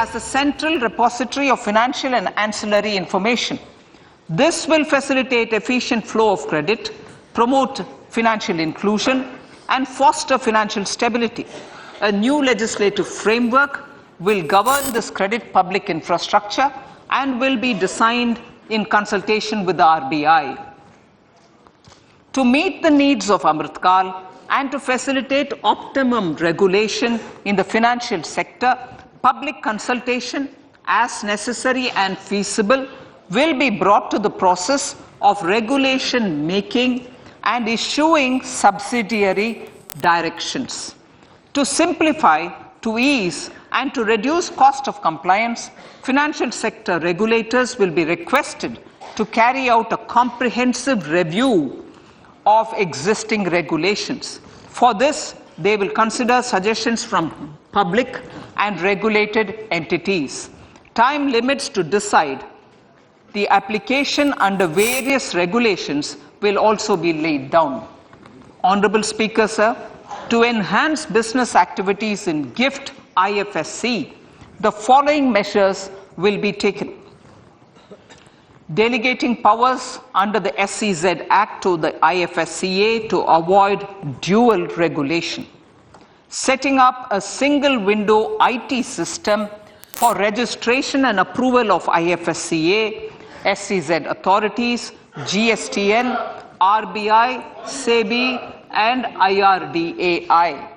as the central repository of financial and ancillary information. This will facilitate efficient flow of credit, promote financial inclusion, and foster financial stability. A new legislative framework will govern this credit public infrastructure and will be designed in consultation with the RBI. To meet the needs of Amritkal and to facilitate optimum regulation in the financial sector, public consultation, as necessary and feasible, will be brought to the process of regulation making and issuing subsidiary directions. To simplify, to ease, and to reduce cost of compliance, financial sector regulators will be requested to carry out a comprehensive review of existing regulations. For this, they will consider suggestions from public and regulated entities. Time limits to decide the application under various regulations will also be laid down. Honorable Speaker, sir, to enhance business activities in GIFT IFSC, the following measures will be taken. Delegating powers under the SEZ Act to the IFSCA to avoid dual regulation. Setting up a single window IT system for registration and approval of IFSCA, SEZ authorities, GSTN, RBI, SEBI, and IRDAI.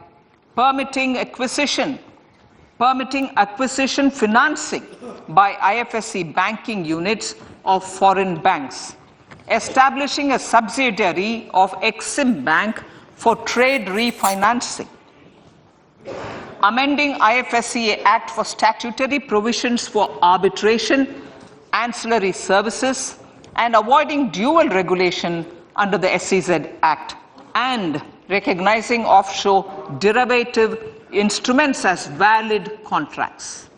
Permitting acquisition financing by IFSC banking units of foreign banks. Establishing a subsidiary of Exim Bank for trade refinancing. Amending IFSCA Act for statutory provisions for arbitration, ancillary services, and avoiding dual regulation under the SEZ Act, and recognizing offshore derivative instruments as valid contracts.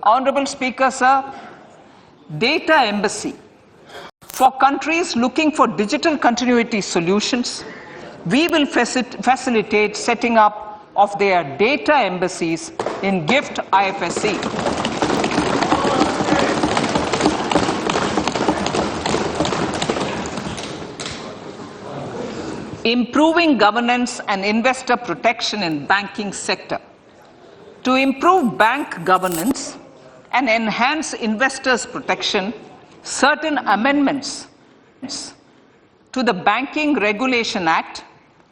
Honorable Speaker, sir, data embassy. For countries looking for digital continuity solutions, we will facilitate setting up of their data embassies in GIFT IFSC. Improving governance and investor protection in banking sector. To improve bank governance and enhance investors' protection, certain amendments to the Banking Regulation Act,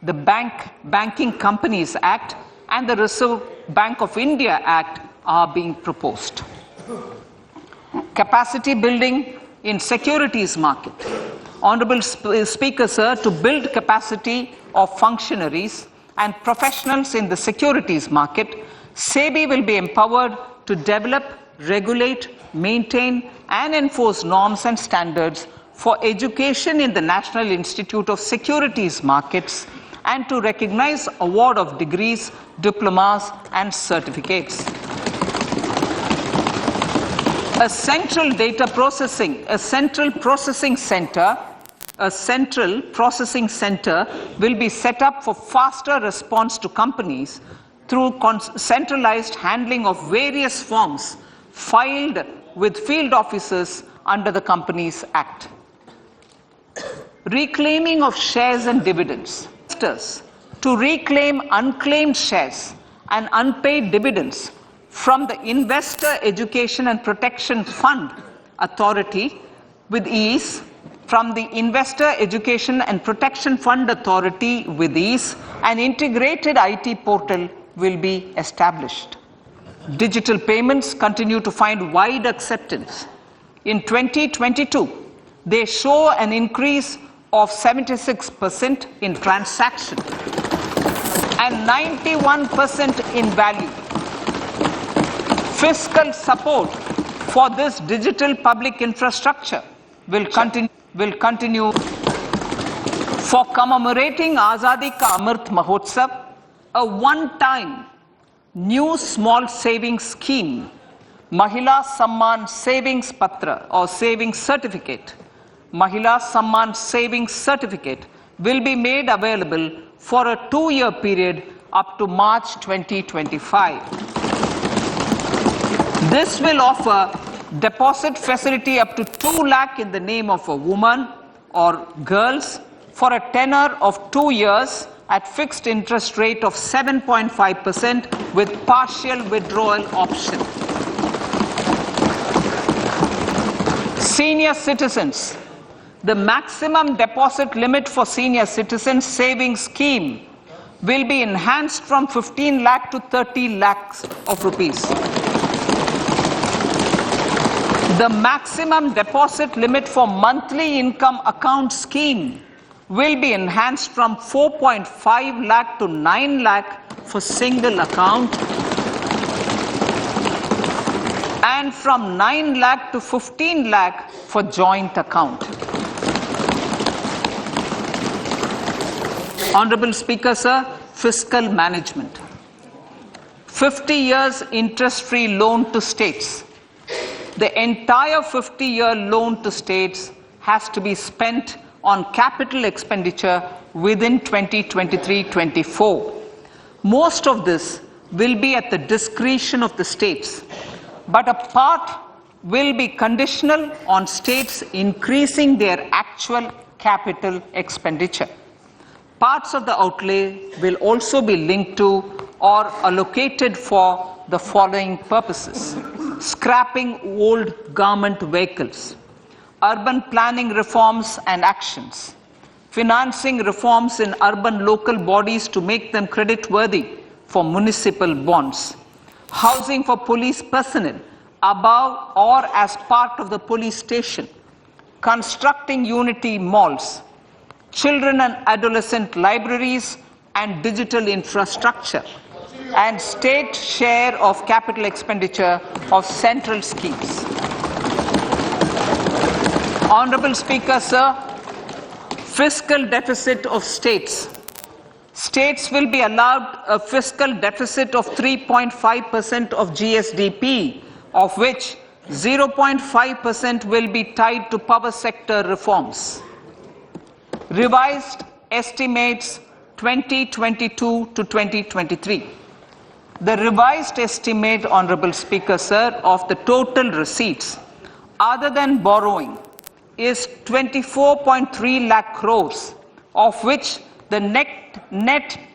the Banking Companies Act, and the Reserve Bank of India Act are being proposed. Capacity building in securities market. Honorable Speaker, sir, to build capacity of functionaries and professionals in the securities market, SEBI will be empowered to develop, regulate, maintain, and enforce norms and standards for education in the National Institute of Securities Markets and to recognize award of degrees, diplomas, and certificates. A central processing center will be set up for faster response to companies through centralized handling of various forms filed with field officers under the Companies Act. Reclaiming of shares and dividends. To reclaim unclaimed shares and unpaid dividends from the Investor Education and Protection Fund Authority with ease, from the Investor Education and Protection Fund Authority with ease, an integrated IT portal will be established. Digital payments continue to find wide acceptance. In 2022, they show an increase of 76% in transaction and 91% in value. Fiscal support for this digital public infrastructure will continue. For commemorating Azadi Ka Amrit Mahotsav, a one-time new small savings scheme, Mahila Samman Savings Patra or Savings Certificate, Mahila Samman Savings Certificate will be made available for a 2-year period up to March 2025. This will offer deposit facility up to 2 lakh in the name of a woman or girls for a tenor of 2 years at fixed interest rate of 7.5% with partial withdrawal option. Senior citizens. The maximum deposit limit for senior citizens savings scheme will be enhanced from 15 lakh to 30 lakhs of rupees. The maximum deposit limit for monthly income account scheme will be enhanced from 4.5 lakh to 9 lakh for single account and from 9 lakh to 15 lakh for joint account. Honorable Speaker, sir, fiscal management. 50 years interest-free loan to states. The entire 50-year loan to states has to be spent on capital expenditure within 2023-24. Most of this will be at the discretion of the states, but a part will be conditional on states increasing their actual capital expenditure. Parts of the outlay will also be linked to or allocated for the following purposes: scrapping old government vehicles, urban planning reforms and actions, financing reforms in urban local bodies to make them credit-worthy for municipal bonds, housing for police personnel above or as part of the police station, constructing unity malls, children and adolescent libraries and digital infrastructure, and state share of capital expenditure of central schemes. Honorable Speaker, sir, fiscal deficit of states. States will be allowed a fiscal deficit of 3.5% of GSDP, of which 0.5% will be tied to power sector reforms. Revised estimates 2022 to 2023. The revised estimate, Honorable Speaker, sir, of the total receipts other than borrowing is 24.3 lakh crores, of which the net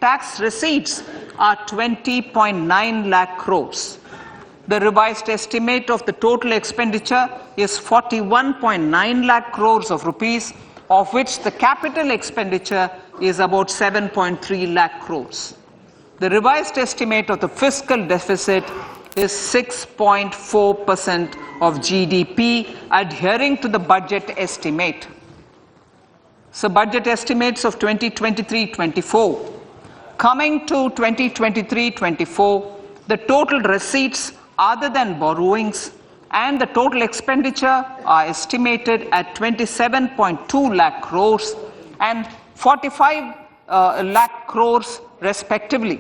tax receipts are 20.9 lakh crores. The revised estimate of the total expenditure is 41.9 lakh crores of rupees, of which the capital expenditure is about 7.3 lakh crores. The revised estimate of the fiscal deficit is 6.4% of GDP, adhering to the budget estimate. So budget estimates of 2023-24. Coming to 2023-24, the total receipts other than borrowings and the total expenditure are estimated at 27.2 lakh crores and 45 lakh crores respectively.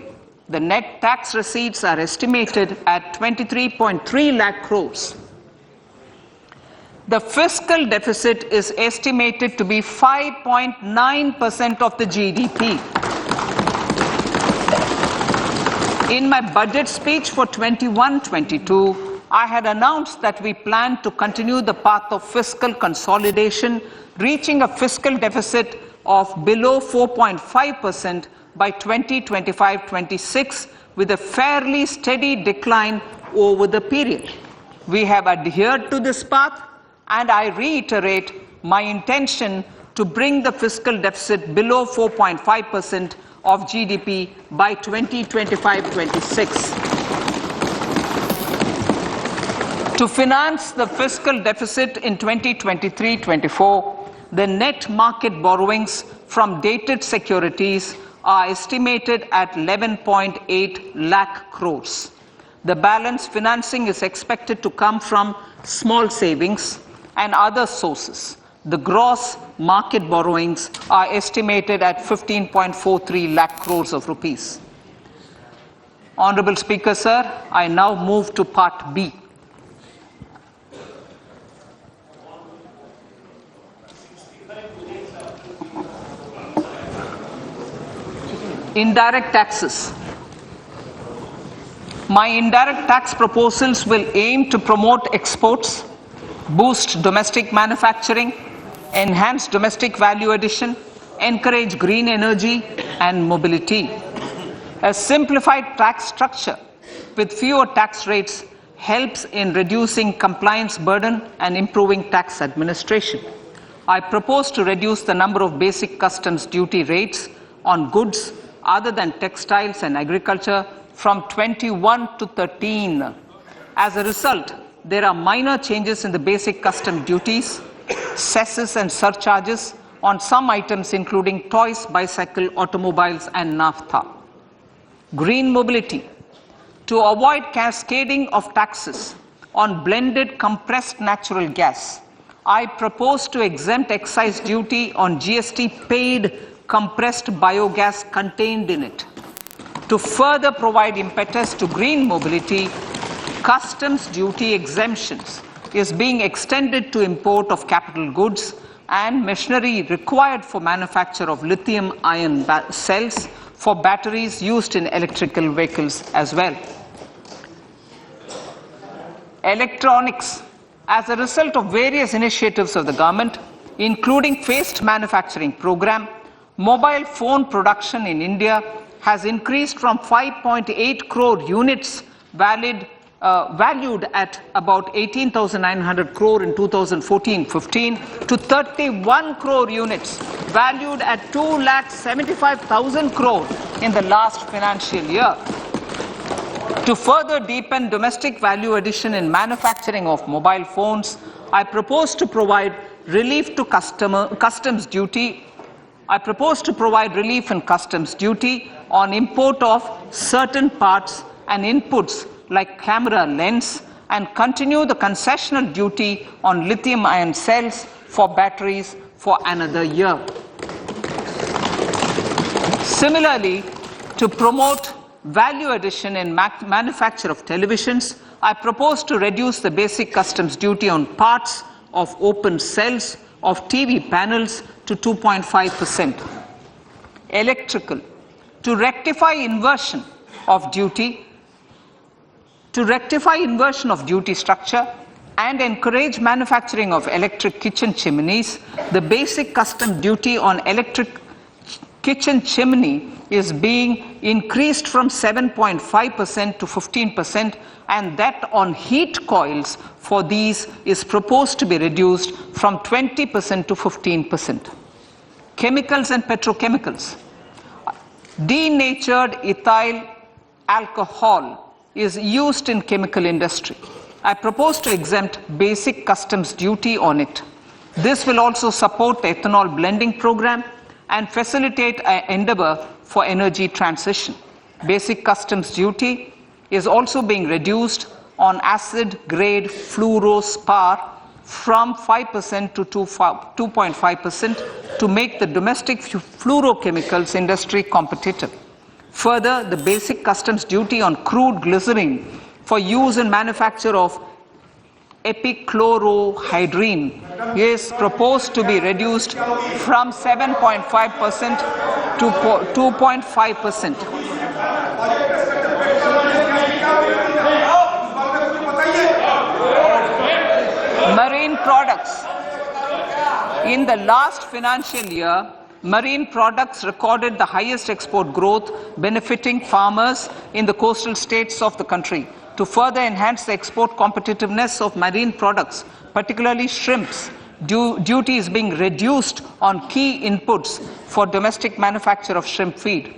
The net tax receipts are estimated at 23.3 lakh crores. The fiscal deficit is estimated to be 5.9% of the GDP. In my budget speech for 21-22, I had announced that we plan to continue the path of fiscal consolidation, reaching a fiscal deficit of below 4.5% by 2025-26 with a fairly steady decline over the period. We have adhered to this path, and I reiterate my intention to bring the fiscal deficit below 4.5% of GDP by 2025-26. To finance the fiscal deficit in 2023-24, the net market borrowings from dated securities are estimated at 11.8 lakh crores. The balance financing is expected to come from small savings and other sources. The gross market borrowings are estimated at 15.43 lakh crores of rupees. Honorable Speaker, sir, I now move to Part B. Indirect taxes. My indirect tax proposals will aim to promote exports, boost domestic manufacturing, enhance domestic value addition, encourage green energy and mobility. A simplified tax structure with fewer tax rates helps in reducing compliance burden and improving tax administration. I propose to reduce the number of basic customs duty rates on goods other than textiles and agriculture from 21 to 13. As a result, there are minor changes in the basic custom duties, cesses and surcharges on some items including toys, bicycle, automobiles and naphtha. Green mobility. To avoid cascading of taxes on blended compressed natural gas, I propose to exempt excise duty on GST paid compressed biogas contained in it. To further provide impetus to green mobility, customs duty exemptions is being extended to import of capital goods and machinery required for manufacture of lithium-ion cells for batteries used in electrical vehicles as well. Electronics. As a result of various initiatives of the government, including phased manufacturing program, mobile phone production in India has increased from 5.8 crore units valued at about 18,900 crore in 2014-15 to 31 crore units valued at 2,75,000 crore in the last financial year. To further deepen domestic value addition in manufacturing of mobile phones, I propose to provide relief to customs duty. I propose to provide relief in customs duty on import of certain parts and inputs like camera lens and continue the concessional duty on lithium-ion cells for batteries for another year. Similarly, to promote value addition in manufacture of televisions, I propose to reduce the basic customs duty on parts of open cells of TV panels to 2.5%. Electrical. To rectify inversion of duty structure and encourage manufacturing of electric kitchen chimneys, the basic custom duty on electric kitchen chimney is being increased from 7.5% to 15%, and that on heat coils for these is proposed to be reduced from 20% to 15%. Chemicals and petrochemicals. Denatured ethyl alcohol is used in chemical industry. I propose to exempt basic customs duty on it. This will also support the ethanol blending program and facilitate an endeavor for energy transition. Basic customs duty is also being reduced on acid-grade fluorospar from 5% to 2.5% to make the domestic fluorochemicals industry competitive. Further, the basic customs duty on crude glycerin for use in manufacture of epichlorohydrin is proposed to be reduced from 7.5% to 2.5%. Marine products. In the last financial year, marine products recorded the highest export growth, benefiting farmers in the coastal states of the country. To further enhance the export competitiveness of marine products, particularly shrimps, duty is being reduced on key inputs for domestic manufacture of shrimp feed.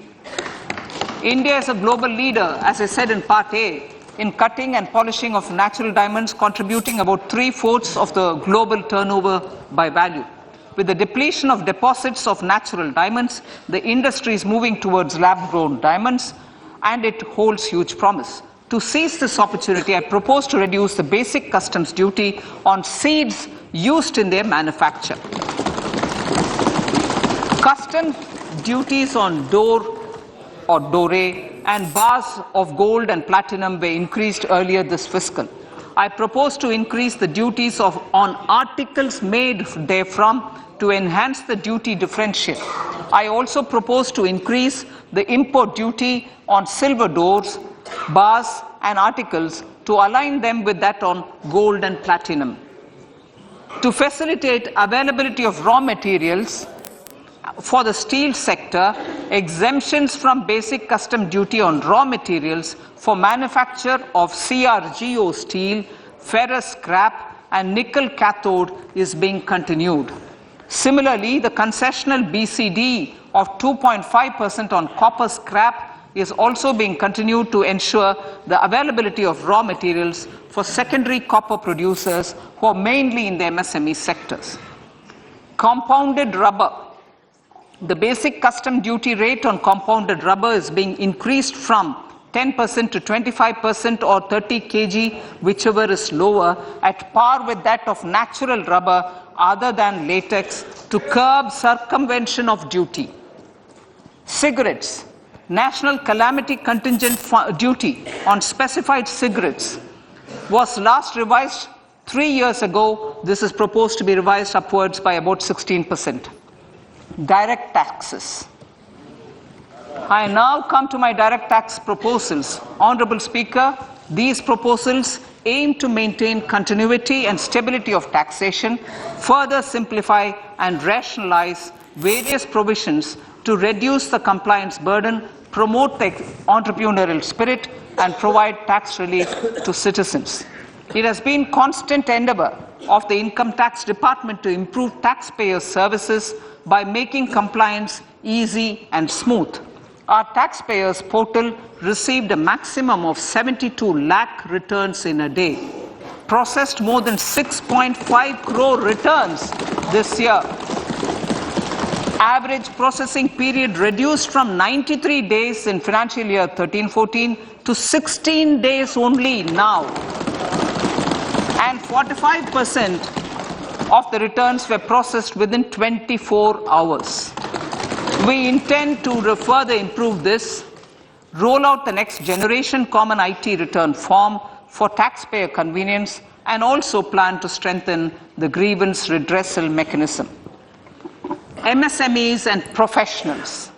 India is a global leader, as I said in Part A, in cutting and polishing of natural diamonds, contributing about 3/4 of the global turnover by value. With the depletion of deposits of natural diamonds, the industry is moving towards lab-grown diamonds, and it holds huge promise. To seize this opportunity, I propose to reduce the basic customs duty on seeds used in their manufacture. Customs duties on door or doré and bars of gold and platinum were increased earlier this fiscal. I propose to increase the duties on articles made therefrom to enhance the duty differential. I also propose to increase the import duty on silver doors, bars and articles to align them with that on gold and platinum. To facilitate availability of raw materials for the steel sector, exemptions from basic custom duty on raw materials for manufacture of CRGO steel, ferrous scrap and nickel cathode is being continued. Similarly, the concessional BCD of 2.5% on copper scrap is also being continued to ensure the availability of raw materials for secondary copper producers who are mainly in the MSME sectors. Compounded rubber. The basic custom duty rate on compounded rubber is being increased from 10% to 25% or 30 kg, whichever is lower, at par with that of natural rubber other than latex to curb circumvention of duty. Cigarettes. National calamity contingent duty on specified cigarettes was last revised 3 years ago. This is proposed to be revised upwards by about 16%. Direct taxes. I now come to my direct tax proposals. Honorable Speaker, these proposals aim to maintain continuity and stability of taxation, further simplify and rationalize various provisions to reduce the compliance burden, promote the entrepreneurial spirit, and provide tax relief to citizens. It has been constant endeavor of the Income Tax Department to improve taxpayers' services by making compliance easy and smooth. Our taxpayers portal received a maximum of 72 lakh returns in a day, processed more than 6.5 crore returns this year. Average processing period reduced from 93 days in financial year 13-14 to 16 days only now. And 45% of the returns were processed within 24 hours. We intend to further improve this, roll out the next generation common IT return form for taxpayer convenience, and also plan to strengthen the grievance redressal mechanism. MSMEs and professionals.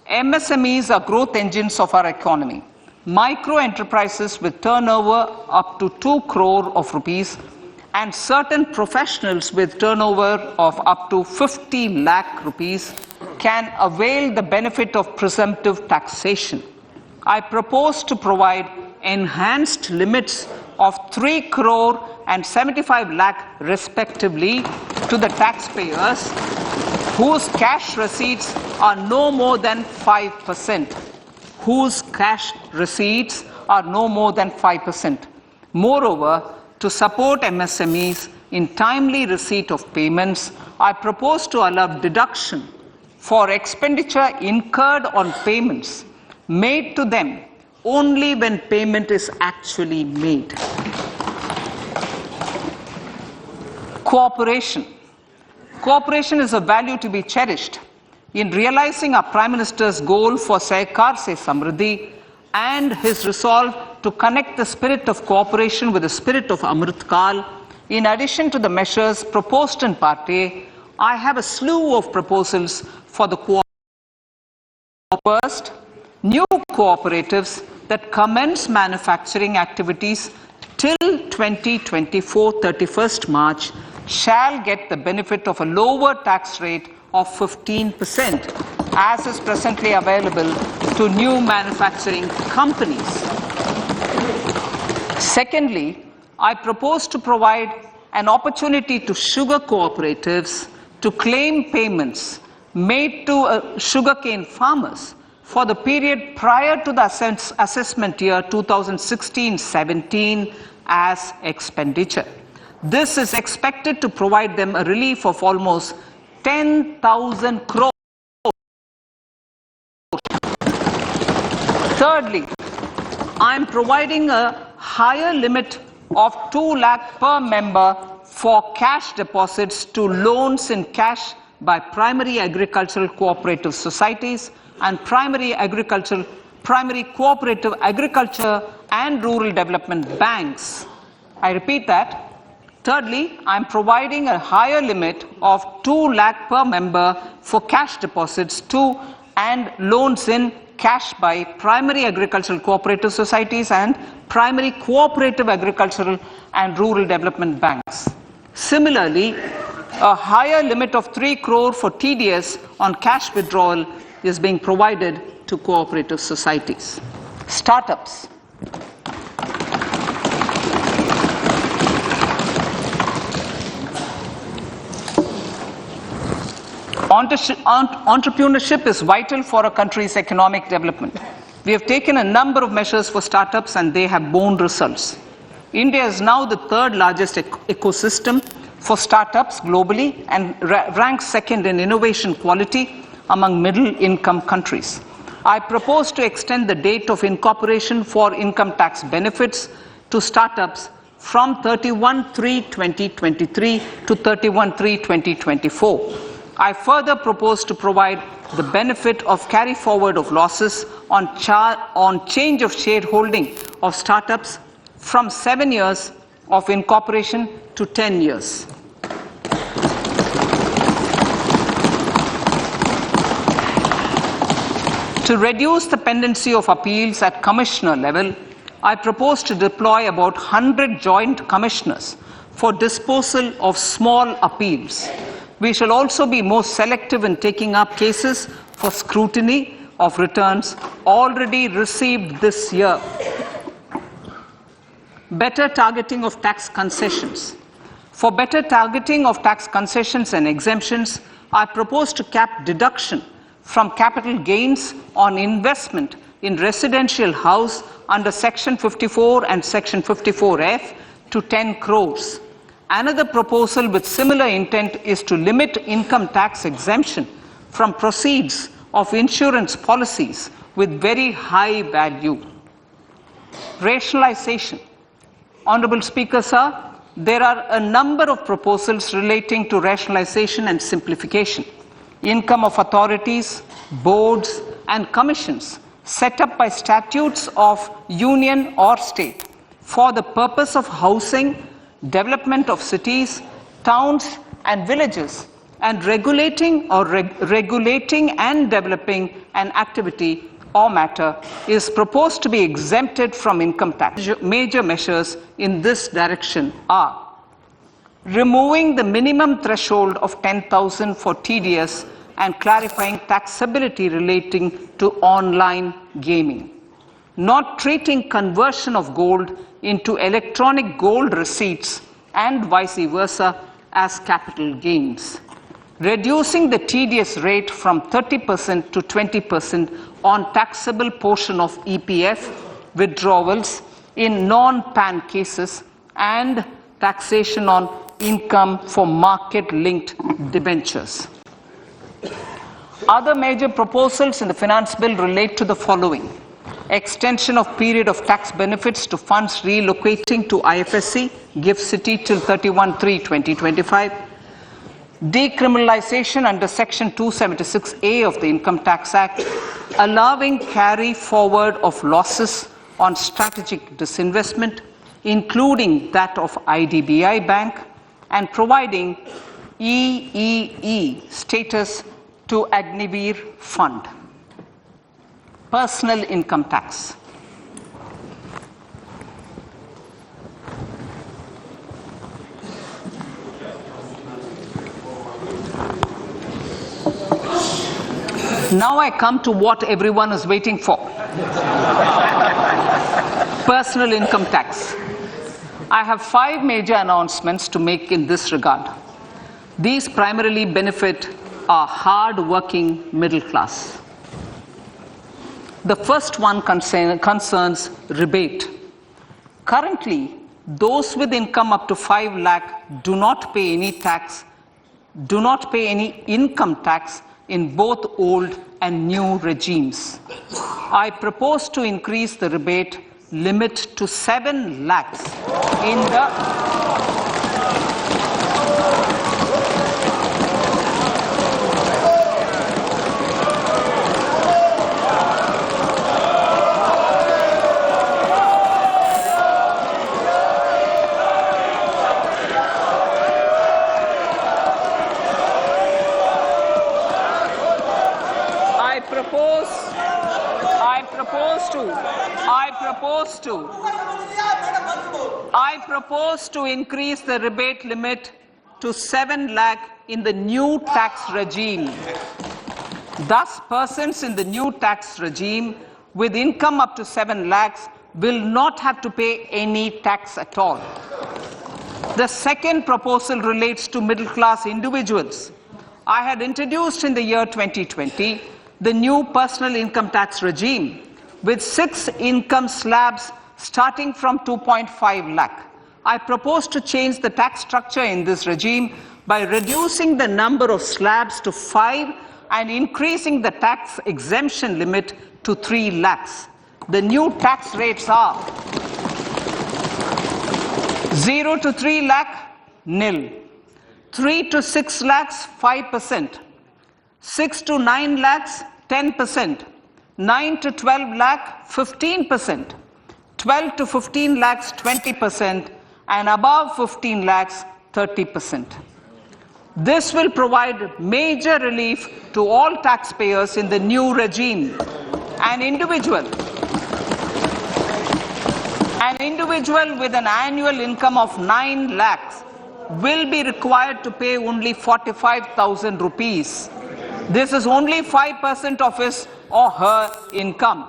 MSMEs are growth engines of our economy. Micro enterprises with turnover up to 2 crore of rupees and certain professionals with turnover of up to 50 lakh rupees can avail the benefit of presumptive taxation. I propose to provide enhanced limits of 3 crore and 75 lakh respectively to the taxpayers whose cash receipts are no more than 5%. Whose cash receipts are no more than 5%. Moreover, to support MSMEs in timely receipt of payments, I propose to allow deduction for expenditure incurred on payments made to them only when payment is actually made. Cooperation. Cooperation is a value to be cherished. In realizing our Prime Minister's goal for Sehkar Se Samriddhi and his resolve to connect the spirit of cooperation with the spirit of Amrit Kal, in addition to the measures proposed in Part A, I have a slew of proposals for the first, new cooperatives that commence manufacturing activities till 2024 31st March shall get the benefit of a lower tax rate of 15%, as is presently available to new manufacturing companies. Secondly, I propose to provide an opportunity to sugar cooperatives to claim payments made to sugarcane farmers for the period prior to the assessment year 2016-17 as expenditure. This is expected to provide them a relief of almost 10,000 crores. Thirdly, I am providing a higher limit of 2 lakh per member for cash deposits to loans in cash by primary agricultural cooperative societies and primary cooperative agriculture and rural development banks. I repeat that. Thirdly, I am providing a higher limit of 2 lakh per member for cash deposits to and loans in cash by primary agricultural cooperative societies and primary cooperative agricultural and rural development banks. Similarly, a higher limit of 3 crore for TDS on cash withdrawal is being provided to cooperative societies. Startups. Entrepreneurship is vital for a country's economic development. We have taken a number of measures for startups and they have borne results. India is now the third largest ecosystem for startups globally and ranks second in innovation quality among middle-income countries. I propose to extend the date of incorporation for income tax benefits to startups from 31/3/2023 to 31/3/2024. I further propose to provide the benefit of carry forward of losses on change of shareholding of startups from 7 years of incorporation to 10 years. To reduce the pendency of appeals at commissioner level, I propose to deploy about 100 joint commissioners for disposal of small appeals. We shall also be more selective in taking up cases for scrutiny of returns already received this year. Better targeting of tax concessions. For better targeting of tax concessions and exemptions, I propose to cap deduction from capital gains on investment in residential house under Section 54 and Section 54F to 10 crores. Another proposal with similar intent is to limit income tax exemption from proceeds of insurance policies with very high value. Rationalization. Honorable Speaker, sir, there are a number of proposals relating to rationalization and simplification. Income of authorities, boards, and commissions set up by statutes of union or state for the purpose of housing, development of cities, towns, and villages, and regulating and developing an activity or matter is proposed to be exempted from income tax. Major measures in this direction are removing the minimum threshold of 10,000 for TDS and clarifying taxability relating to online gaming, not treating conversion of gold into electronic gold receipts and vice versa as capital gains, reducing the TDS rate from 30% to 20% on taxable portion of EPF withdrawals in non-PAN cases, and taxation on income for market-linked debentures. Other major proposals in the finance bill relate to the following: extension of period of tax benefits to funds relocating to IFSC, GIFT City till 31/3/2025, decriminalization under Section 276A of the Income Tax Act, allowing carry forward of losses on strategic disinvestment, including that of IDBI Bank, and providing EEE status to Agniveer Fund. Personal income tax. Now I come to what everyone is waiting for. Personal income tax. I have 5 major announcements to make in this regard. These primarily benefit our hard-working middle class. The first one concerns rebate. Currently, those with income up to 5 lakh do not pay any income tax in both old and new regimes. I propose to increase the rebate limit to 7 lakhs in the propose to increase the rebate limit to 7 lakh in the new tax regime. Thus, persons in the new tax regime with income up to 7 lakhs will not have to pay any tax at all. The second proposal relates to middle-class individuals. I had introduced in the year 2020 the new personal income tax regime with 6 income slabs starting from 2.5 lakh. I propose to change the tax structure in this regime by reducing the number of slabs to 5 and increasing the tax exemption limit to 3 lakhs. The new tax rates are 0 to 3 lakh, nil. 3 to 6 lakhs, 5%. 6 to 9 lakhs, 10%. 9 to 12 lakh, 15%. 12 to 15 lakhs, 20%. And above 15 lakhs, 30%. This will provide major relief to all taxpayers in the new regime. An individual with an annual income of 9 lakhs will be required to pay only 45,000 rupees. This is only 5% of his or her income.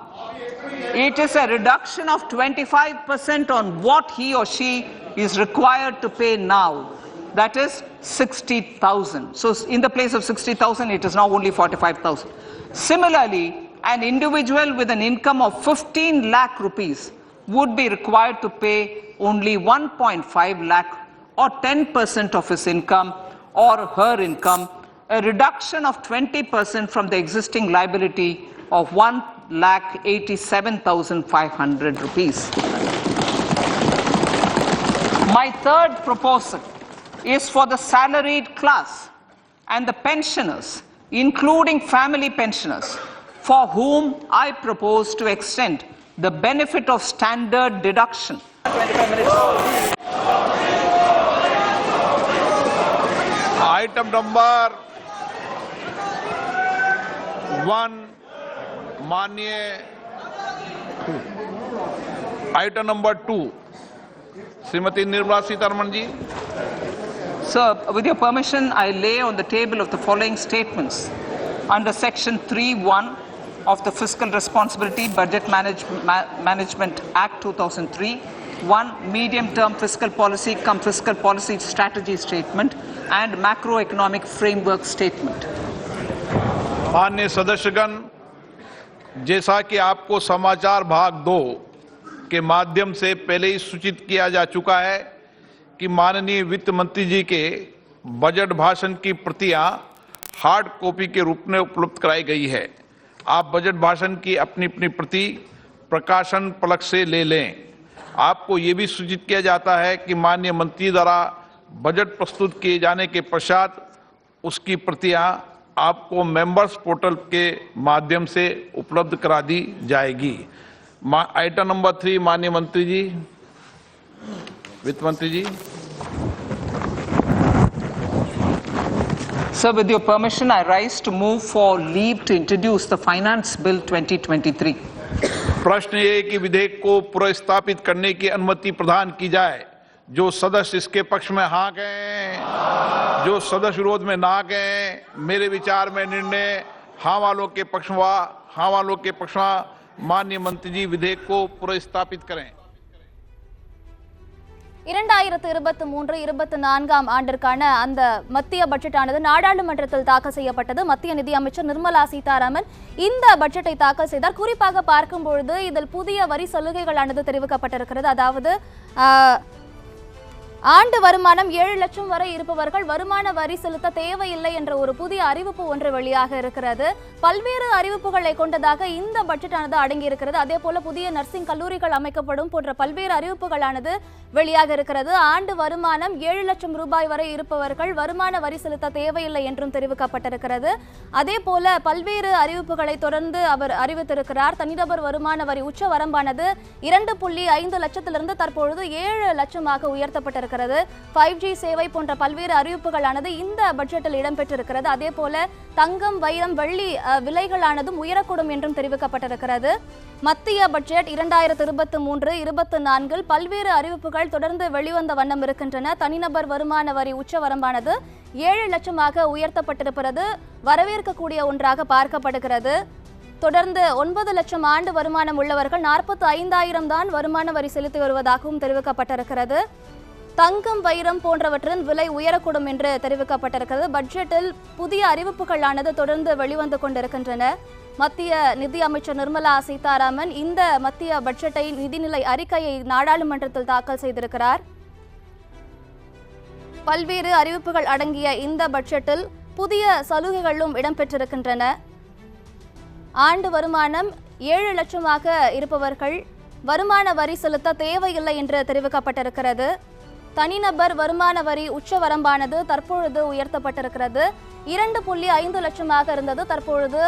It is a reduction of 25% on what he or she is required to pay now. That is 60,000. So in the place of 60,000, it is now only 45,000. Similarly, an individual with an income of 15 lakh rupees would be required to pay only 1.5 lakh or 10% of his income or her income, a reduction of 20% from the existing liability of 1,87,500 rupees. My third proposal is for the salaried class and the pensioners, including family pensioners, for whom I propose to extend the benefit of standard deduction. 25 minutes. Item number 1, Manya. Item number 2, Srimati Nirmala Sitharaman ji. Sir, with your permission, I lay on the table of the following statements. Under Section 3(1) of the Fiscal Responsibility Budget Management Act 2003, 1. Medium-term fiscal policy cum fiscal policy strategy statement and macroeconomic framework statement. माननीय सदस्यगण, जैसा कि आपको समाचार भाग 2 के माध्यम से पहले ही सूचित किया जा चुका है कि माननीय वित्त मंत्री जी के बजट भाषण की प्रतियां हार्ड कॉपी के रूप में उपलब्ध कराई गई है। आप बजट भाषण की अपनी अपनी प्रति प्रकाशन पलक से ले लें। आपको ये भी सूचित किया जाता है कि माननीय मंत्री द्वारा बजट प्रस्तुत किए जाने के पश्चात उसकी प्रतियां आपको मेंबर्स पोर्टल के माध्यम से उपलब्ध करा दी जाएगी। आइटम नंबर 3, माननीय मंत्री जी, वित्त मंत्री जी। Sir, with your permission, I rise to move for leave to introduce the Finance Bill 2023. प्रश्न ये कि विधेयक को पुनर्स्थापित करने की अनुमति प्रदान की जाए। जो सदस्य इसके पक्ष में हाँ कहें, जो सदस्य विरोध में ना कहें। मेरे विचार में निर्णय हाँ वालों के पक्ष में, हाँ वालों के पक्ष में। माननीय मंत्री जी विधेयक को पुनर्स्थापित करें। 2023-24 ஆண்டிற்கான அந்த மத்திய பட்ஜெட்டானது நாடாளுமன்றத்தில் தாக்கல் செய்யப்பட்டது. மத்திய நிதி அமைச்சர் நிர்மலா சீதாராமன் இந்த பட்ஜெட்டை தாக்கல் செய்தார். குறிப்பாக பார்க்கும்பொழுது இதில் புதிய வரி சலுகைகளானது தெரிவிக்கப்பட்டிருக்கிறது. அதாவது ஆண்டு வருமானம் 7 லட்சம் வரை இருப்பவர்கள் வருமான வரி செலுத்த தேவையில்லை என்ற ஒரு புதிய அறிவிப்பு ஒன்று வெளியாக இருக்கிறது. பல்வேறு அறிவிப்புகளை கொண்டதாக இந்த பட்ஜெட்டானது அடங்கியிருக்கிறது. அதே போல புதிய நர்சிங் கல்லூரிகள் அமைக்கப்படும் போன்ற பல்வேறு அறிவிப்புகளானது வெளியாக இருக்கிறது. ஆண்டு வருமானம் 7 லட்சம் ரூபாய் வரை இருப்பவர்கள் வருமான வரி செலுத்த தேவையில்லை என்றும் தெரிவிக்கப்பட்டிருக்கிறது. அதே போல பல்வேறு அறிவிப்புகளை தொடர்ந்து அவர் அறிவித்திருக்கிறார். தனிநபர் வருமான வரி உச்ச வரம்பானது 2.5 லட்சத்திலிருந்து தற்பொழுது 7 லட்சமாக உயர்த்தப்பட்டிருக்கிறது. தெரிவிக்கப்பட்டிருக்கிறது. 5G சேவை போன்ற பல்வேறு அறிவிப்புகளானது இந்த பட்ஜெட்டில் இடம்பெற்றிருக்கிறது. அதே போல தங்கம், வைரம், வெள்ளி விலைகளானதும் உயரக்கூடும் என்றும் தெரிவிக்கப்பட்டிருக்கிறது. மத்திய பட்ஜெட் 2023-24 பல்வேறு அறிவிப்புகள் தொடர்ந்து வெளிவந்த வண்ணம் இருக்கின்றன. தனிநபர் வருமான வரி உச்சவரம்பானது 7 லட்சமாக உயர்த்தப்பட்டிருப்பது வரவேற்கக்கூடிய ஒன்றாக பார்க்கப்படுகிறது. தொடர்ந்து 9 லட்சம் ஆண்டு வருமானம் உள்ளவர்கள் 45,000 தான் வருமான வரி செலுத்தி வருவதாகவும் தெரிவிக்கப்பட்டிருக்கிறது. தங்கம், வைரம் போன்றவற்றின் விலை உயரக்கூடும் என்று தெரிவிக்கப்பட்டிருக்கிறது. பட்ஜெட்டில் புதிய அறிவிப்புகளானது தொடர்ந்து வெளிவந்து கொண்டிருக்கின்றன. மத்திய நிதி அமைச்சர் நிர்மலா சீதாராமன் இந்த மத்திய பட்ஜெட்டை நிதிநிலை அறிக்கையை நாடாளுமன்றத்தில் தாக்கல் செய்திருக்கிறார். பல்வேறு அறிவிப்புகள் அடங்கிய இந்த பட்ஜெட்டில் புதிய சலுகைகளும் இடம்பெற்றிருக்கின்றன. ஆண்டு வருமானம் 7 லட்சமாக இருப்பவர்கள் வருமான வரி செலுத்த தேவையில்லை என்று தெரிவிக்கப்பட்டிருக்கிறது. தனிநபர் வருமான வரி உச்சவரம்பானது தற்பொழுது உயர்த்தப்பட்டிருக்கிறது. 2.5 லட்சமாக இருந்தது, தற்பொழுது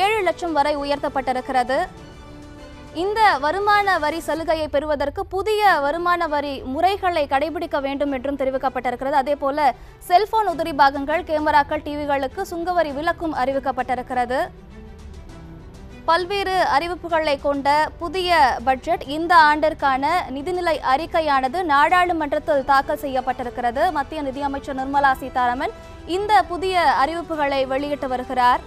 7 லட்சம் வரை உயர்த்தப்பட்டிருக்கிறது. இந்த வருமான வரி சலுகையை பெறுவதற்கு புதிய வருமான வரி முறைகளை கடைபிடிக்க வேண்டும் என்றும் தெரிவிக்கப்பட்டிருக்கிறது. அதே போல செல்போன் உதிரி பாகங்கள், கேமராக்கள், டிவிகளுக்கு சுங்கவரி விலக்கும் அறிவிக்கப்பட்டிருக்கிறது. பல்வேறு அறிவிப்புகளை கொண்ட புதிய பட்ஜெட் இந்த ஆண்டிற்கான நிதிநிலை அறிக்கையானது நாடாளுமன்றத்தில் தாக்கல் செய்யப்பட்டிருக்கிறது. மத்திய நிதியமைச்சர் நிர்மலா சீதாராமன் இந்த புதிய அறிவிப்புகளை வெளியிட்டு வருகிறார்.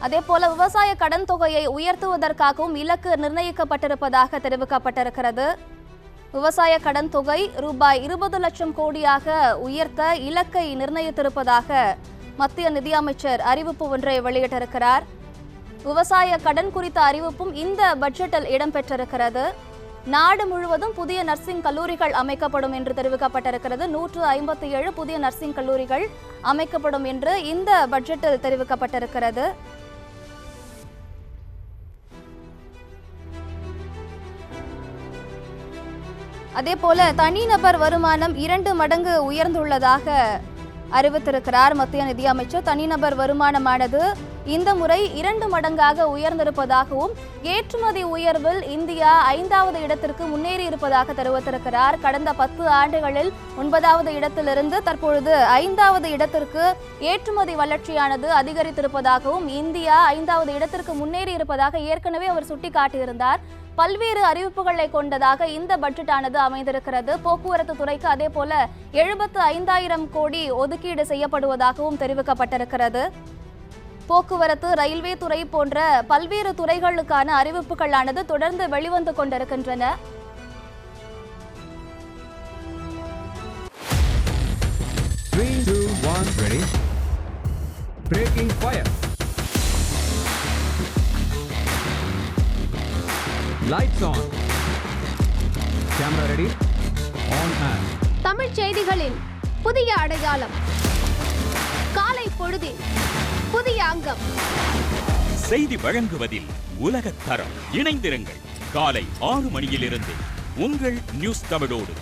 அதேபோல விவசாய கடன் தொகையை உயர்த்துவதற்காகவும் இலக்கு நிர்ணயிக்கப்பட்டிருப்பதாக தெரிவிக்கப்பட்டிருக்கிறது. விவசாய கடன் தொகை ரூபாய் 20 லட்சம் கோடியாக உயர்த்த இலக்கை நிர்ணயித்திருப்பதாக மத்திய நிதியமைச்சர் அறிவிப்பு ஒன்றை வெளியிட்டிருக்கிறார். விவசாய கடன் குறித்த அறிவிப்பும் இந்த பட்ஜெட்டில் இடம்பெற்றிருக்கிறது. நாடு முழுவதும் புதிய நர்சிங் கல்லூரிகள் அமைக்கப்படும் என்று தெரிவிக்கப்பட்டிருக்கிறது. 157 புதிய நர்சிங் கல்லூரிகள் அமைக்கப்படும் என்று இந்த பட்ஜெட்டில் தெரிவிக்கப்பட்டிருக்கிறது. அதேபோல தனிநபர் வருமானம் 2 மடங்கு உயர்ந்துள்ளதாக அறிவித்திருக்கிறார் மத்திய நிதியமைச்சர். தனிநபர் வருமானமானது இந்த முறை 2 மடங்காக உயர்ந்திருப்பதாகவும் ஏற்றுமதி உயர்வில் இந்தியா 5வது இடத்திற்கு முன்னேறி இருப்பதாக தெரிவித்திருக்கிறார். கடந்த 10 ஆண்டுகளில் 9வது இடத்திலிருந்து தற்பொழுது 5வது இடத்திற்கு ஏற்றுமதி வளர்ச்சியானது அதிகரித்திருப்பதாகவும் இந்தியா 5வது இடத்திற்கு முன்னேறி இருப்பதாக ஏற்கனவே அவர் சுட்டிக்காட்டியிருந்தார். பல்வேறு அறிவிப்புகளை கொண்டதாக இந்த பட்ஜெட்டானது அமைந்திருக்கிறது. போக்குவரத்து துறைக்கு அதே போல 75,000 கோடி ஒதுக்கீடு செய்யப்படுவதாகவும் தெரிவிக்கப்பட்டிருக்கிறது. போக்குவரத்து, ரயில்வே துறை போன்ற பல்வேறு துறைகளுக்கான அறிவிப்புகளானது தொடர்ந்து வெளிவந்து கொண்டிருக்கின்றன. Lights on. Camera ready. On and. Tamil செய்திகளின் புதிய அடையாளம். காலை பொழுதில் புதிய அங்கம். செய்தி வழங்குவதில் உலகத் தரம். இணைந்திருங்கள். காலை 6 மணியிலிருந்து உங்கள் நியூஸ் தமிழோடு.